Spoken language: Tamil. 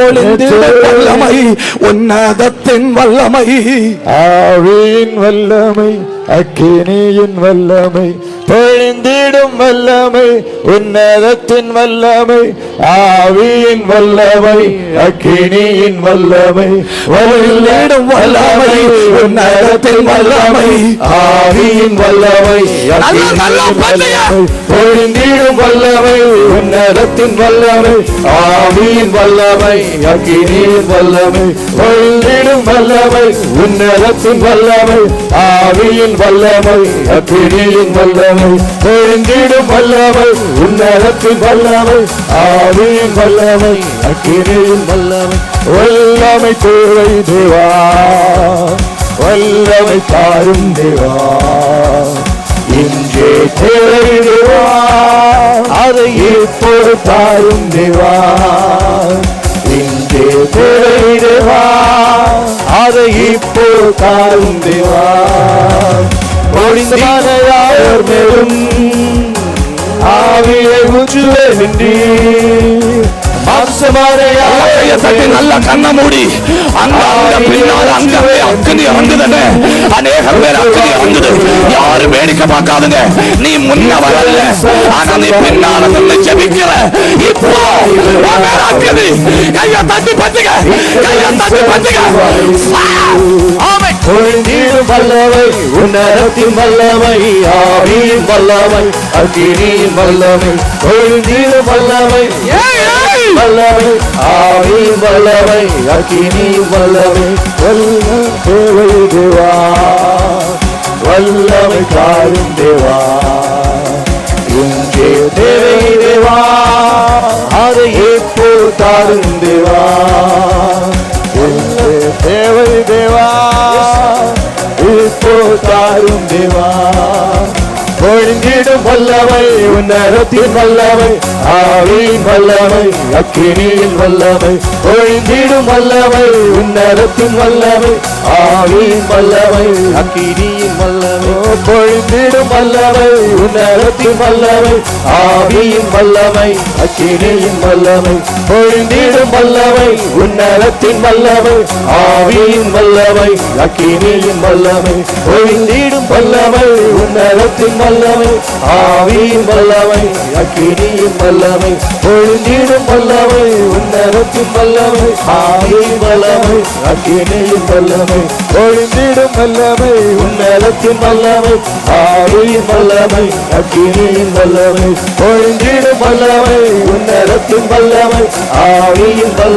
பொழிந்திடும் வல்லமை, உன்னதத்தின் வல்லமை, ஆவியின் வல்லமை, அக்கினியின் வல்லமை, பொழிந்திடும் வல்லமை, உன்னதத்தின் வல்லமை, ஆவியின் வல்லமை, அக்கினியின் வல்லமை, பொழிந்திடும் வல்லமை, உன்னதத்தின் வல்லமை, ஆவியின் வல்லமை, பொழிந்திடும் வல்லமை, உன்னதத்தின் வல்லமை, ஆவியின் வல்லமை, அக்கினியின் வல்லமை, பொழிந்திடும் வல்லமை, உன்னதத்தின் வல்லமை, ஆவியின் வல்லமை, அக்கினியின் வல்லமை, பொழிந்திடும் வல்லமை, உன்னதத்தின் வல்லமை, ஆவியின் வல்லமை, அக்கினியின் வல்லமை, வல்லமை தேவை தேவா, வல்லமை தாரும் தேவா, இன்றே தேவை தேவா, அதை இப்போது தாரும் தேவா, இன்றே தேவை தேவா, அதை இப்போது தாரும் தேவா, ஒளிந்தமானையார் மேலும் ஆவியை ஊற்றுவேன்றி நல்ல கண்ண மூடி அங்க பின்னால் அங்கவே அக்னி இறங்குதுங்க. அநேகம் பேர் அக்னி இறங்குது. யாரும் வேடிக்கை பார்க்காதுங்க. நீ முன்ன வரல, ஆனா நீ பின்னால நின்று ஜெபிக்கிற. இப்போ அக்னி கையை தட்டி பத்துங்க, கையை தட்டி பத்துங்க. பொழிந்திடும் வல்லமை, உன்னதத்தின் வல்லமை, ஆவியின் வல்லமை, அக்கினியின் வல்லமை, பொழிந்திடும் வல்லமை, வல்லமை, ஆவியின் வல்லமை, அக்கினியின் வல்லமை, வல்லமை தேவை தேவா, வல்லமை தாரும் தேவா, இங்கே தேவை தேவா, அதை எப்போ தாரும் தேவா, தேவை தேவா, இப்போ தாரும் தேவா, பொழிந்திடும் வல்லமை, உன்னதத்தின் வல்லமை, ஆவியின் வல்லமை, அக்கினியின் வல்லமை, பொழிந்திடும் வல்லமை, உன்னதத்தின் வல்லமை, ஆவியின் வல்லமை, அக்கினியின் வல்லமை, பொழிந்திடும் வல்லமை, உன்னதத்தின் வல்லமை, ஆவியின் வல்லமை, அக்கினியின் வல்லமை, பொழிந்திடும் வல்லமை, உன்னதத்தின் வல்லமை, ஆவியின் வல்லமை, அக்கினியின் வல்லமை, பொழிந்திடும் வல்லமை, உன்னதத்தின் வல்லமை, ஆவியின் வல்லமை, அக்கினியின் வல்லமை, பொழிந்திடும் வல்லமை, உன்னதத்தின் வல்லமை, ஆவியின் வல்லமை, அக்கினியின் வல்லமை, பொழிந்திடும் வல்லமை, உன்னதத்தின் வல்லமை, ஆவியின் வல்லமை, அக்கினியின் வல்லமை, பொழிந்திடும் வல்லமை, உன்னதத்தின் வல்லமை, ஆவியின் வல்லமை.